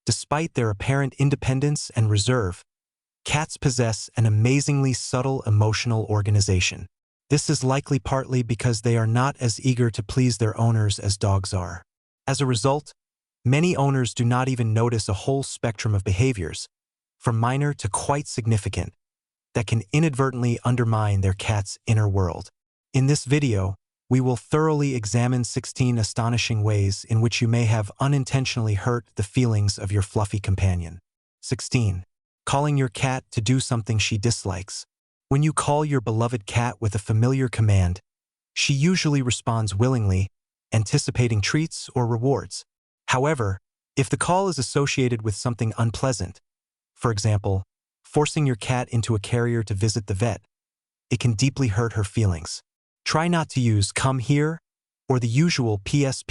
Despite their apparent independence and reserve, cats possess an amazingly subtle emotional organization. This is likely partly because they are not as eager to please their owners as dogs are. As a result, many owners do not even notice a whole spectrum of behaviors, from minor to quite significant, that can inadvertently undermine their cat's inner world. In this video, we will thoroughly examine 16 astonishing ways in which you may have unintentionally hurt the feelings of your fluffy companion. 16. Calling your cat to do something she dislikes. When you call your beloved cat with a familiar command, she usually responds willingly, anticipating treats or rewards. However, if the call is associated with something unpleasant, for example, forcing your cat into a carrier to visit the vet, it can deeply hurt her feelings. Try not to use "come here" or the usual "PS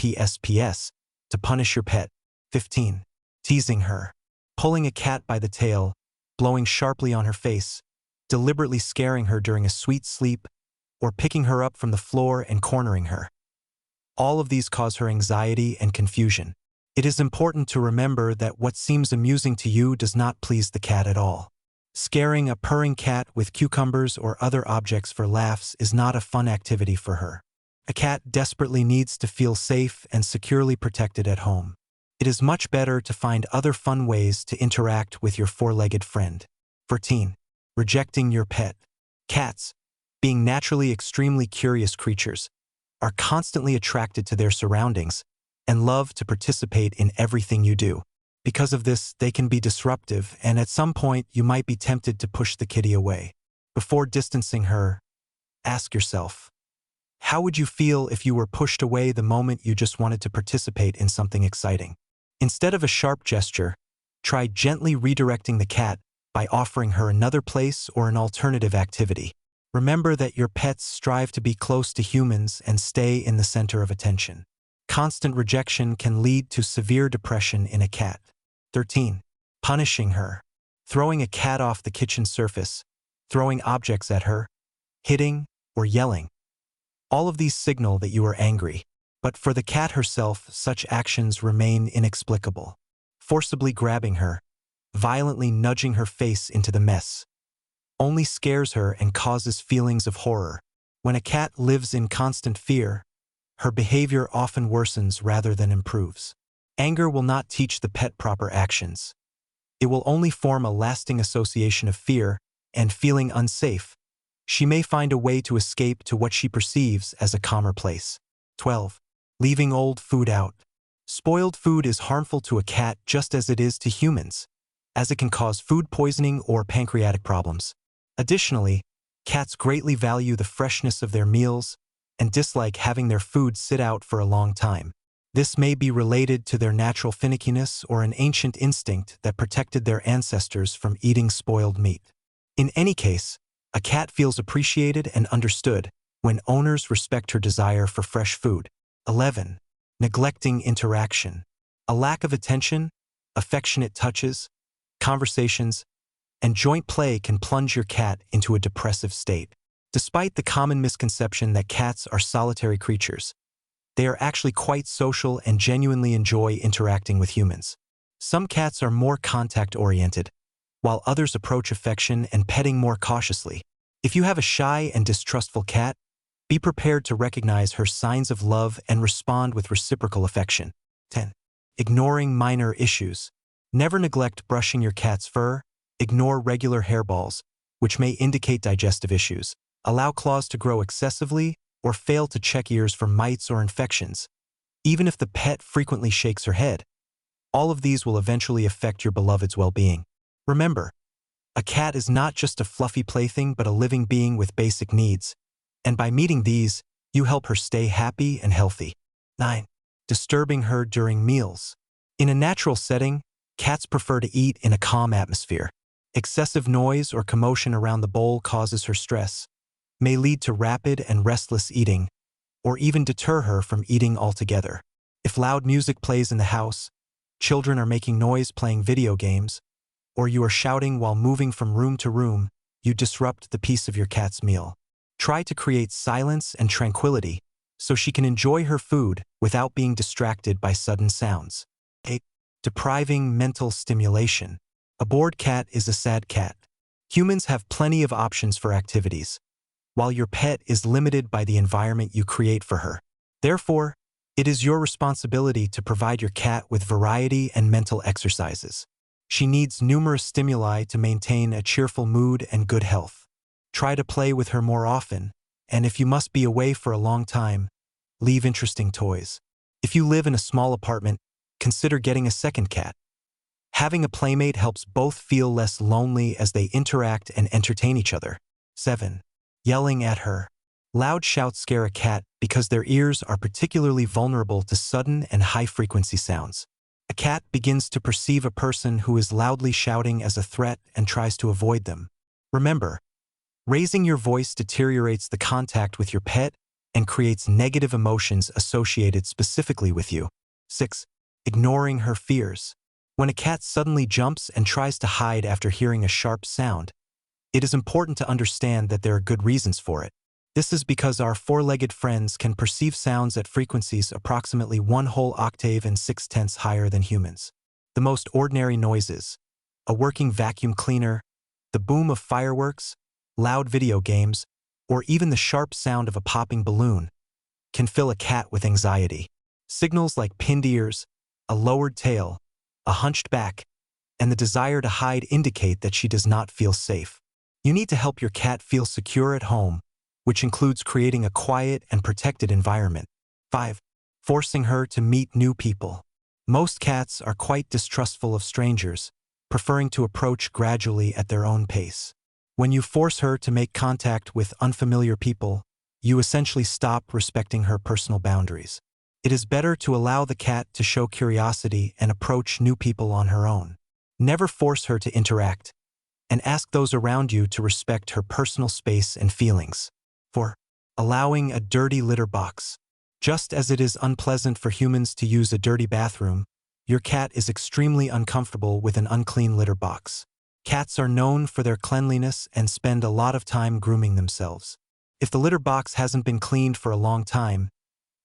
to punish your pet. 15. Teasing her. Pulling a cat by the tail, blowing sharply on her face, deliberately scaring her during a sweet sleep, or picking her up from the floor and cornering her. All of these cause her anxiety and confusion. It is important to remember that what seems amusing to you does not please the cat at all. Scaring a purring cat with cucumbers or other objects for laughs is not a fun activity for her. A cat desperately needs to feel safe and securely protected at home. It is much better to find other fun ways to interact with your four-legged friend. 14. Rejecting your pet. Cats, being naturally extremely curious creatures, are constantly attracted to their surroundings and love to participate in everything you do. Because of this, they can be disruptive, and at some point you might be tempted to push the kitty away. Before distancing her, ask yourself, how would you feel if you were pushed away the moment you just wanted to participate in something exciting? Instead of a sharp gesture, try gently redirecting the cat by offering her another place or an alternative activity. Remember that your pets strive to be close to humans and stay in the center of attention. Constant rejection can lead to severe depression in a cat. 13. Punishing her. Throwing a cat off the kitchen surface, throwing objects at her, hitting, or yelling. All of these signal that you are angry, but for the cat herself, such actions remain inexplicable. Forcibly grabbing her, violently nudging her face into the mess, only scares her and causes feelings of horror. When a cat lives in constant fear, her behavior often worsens rather than improves. Anger will not teach the pet proper actions. It will only form a lasting association of fear and feeling unsafe. She may find a way to escape to what she perceives as a calmer place. 12. Leaving old food out. Spoiled food is harmful to a cat just as it is to humans, as it can cause food poisoning or pancreatic problems. Additionally, cats greatly value the freshness of their meals and dislike having their food sit out for a long time. This may be related to their natural finickiness or an ancient instinct that protected their ancestors from eating spoiled meat. In any case, a cat feels appreciated and understood when owners respect her desire for fresh food. 11. Neglecting interaction. A lack of attention, affectionate touches, conversations, and joint play can plunge your cat into a depressive state. Despite the common misconception that cats are solitary creatures, they are actually quite social and genuinely enjoy interacting with humans. Some cats are more contact-oriented, while others approach affection and petting more cautiously. If you have a shy and distrustful cat, be prepared to recognize her signs of love and respond with reciprocal affection. 10. Ignoring minor issues. Never neglect brushing your cat's fur. Ignore regular hairballs, which may indicate digestive issues. Allow claws to grow excessively, or fail to check ears for mites or infections. Even if the pet frequently shakes her head, all of these will eventually affect your beloved's well-being. Remember, a cat is not just a fluffy plaything but a living being with basic needs, and by meeting these, you help her stay happy and healthy. 9. Disturbing her during meals. In a natural setting, cats prefer to eat in a calm atmosphere. Excessive noise or commotion around the bowl causes her stress, may lead to rapid and restless eating, or even deter her from eating altogether. If loud music plays in the house, children are making noise playing video games, or you are shouting while moving from room to room, you disrupt the peace of your cat's meal. Try to create silence and tranquility so she can enjoy her food without being distracted by sudden sounds. 8. depriving mental stimulation. A bored cat is a sad cat. Humans have plenty of options for activities, while your pet is limited by the environment you create for her. Therefore, it is your responsibility to provide your cat with variety and mental exercises. She needs numerous stimuli to maintain a cheerful mood and good health. Try to play with her more often, and if you must be away for a long time, leave interesting toys. If you live in a small apartment, consider getting a second cat. Having a playmate helps both feel less lonely as they interact and entertain each other. 7. Yelling at her. Loud shouts scare a cat because their ears are particularly vulnerable to sudden and high-frequency sounds. A cat begins to perceive a person who is loudly shouting as a threat and tries to avoid them. Remember, raising your voice deteriorates the contact with your pet and creates negative emotions associated specifically with you. 6. Ignoring her fears. When a cat suddenly jumps and tries to hide after hearing a sharp sound, it is important to understand that there are good reasons for it. This is because our four-legged friends can perceive sounds at frequencies approximately 1 whole octave and 6/10 higher than humans. The most ordinary noises, a working vacuum cleaner, the boom of fireworks, loud video games, or even the sharp sound of a popping balloon, can fill a cat with anxiety. Signals like pinned ears, a lowered tail, a hunched back, and the desire to hide indicate that she does not feel safe. You need to help your cat feel secure at home, which includes creating a quiet and protected environment. 5. Forcing her to meet new people. Most cats are quite distrustful of strangers, preferring to approach gradually at their own pace. When you force her to make contact with unfamiliar people, you essentially stop respecting her personal boundaries. It is better to allow the cat to show curiosity and approach new people on her own. Never force her to interact, and ask those around you to respect her personal space and feelings. 4. Allowing a dirty litter box. Just as it is unpleasant for humans to use a dirty bathroom, your cat is extremely uncomfortable with an unclean litter box. Cats are known for their cleanliness and spend a lot of time grooming themselves. If the litter box hasn't been cleaned for a long time,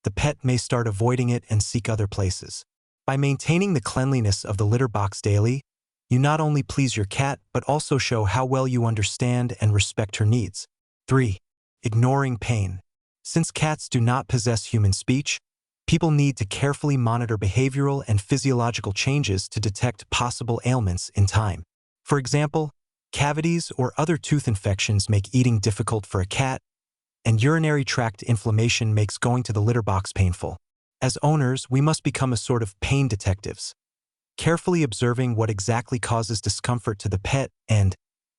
the pet may start avoiding it and seek other places. By maintaining the cleanliness of the litter box daily, you not only please your cat but also show how well you understand and respect her needs. 3. Ignoring pain. Since cats do not possess human speech, people need to carefully monitor behavioral and physiological changes to detect possible ailments in time. For example, cavities or other tooth infections make eating difficult for a cat, and urinary tract inflammation makes going to the litter box painful. As owners, we must become a sort of pain detectives, carefully observing what exactly causes discomfort to the pet and,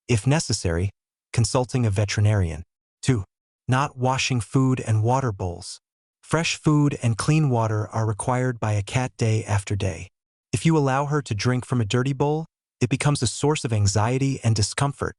if necessary, consulting a veterinarian. 2. Not washing food and water bowls. Fresh food and clean water are required by a cat day after day. If you allow her to drink from a dirty bowl, it becomes a source of anxiety and discomfort,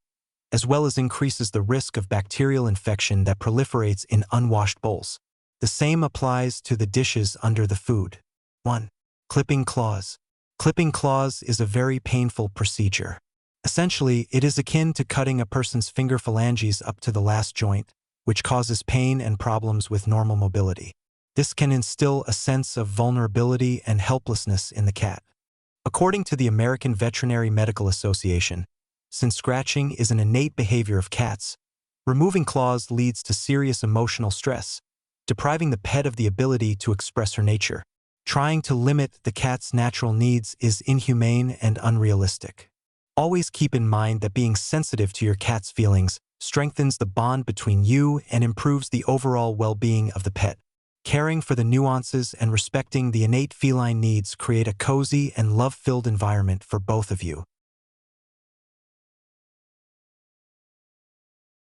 as well as increases the risk of bacterial infection that proliferates in unwashed bowls. The same applies to the dishes under the food. 1. Clipping claws. Clipping claws is a very painful procedure. Essentially, it is akin to cutting a person's finger phalanges up to the last joint, which causes pain and problems with normal mobility. This can instill a sense of vulnerability and helplessness in the cat. According to the American Veterinary Medical Association, since scratching is an innate behavior of cats, removing claws leads to serious emotional stress, depriving the pet of the ability to express her nature. Trying to limit the cat's natural needs is inhumane and unrealistic. Always keep in mind that being sensitive to your cat's feelings strengthens the bond between you and improves the overall well-being of the pet. Caring for the nuances and respecting the innate feline needs create a cozy and love-filled environment for both of you.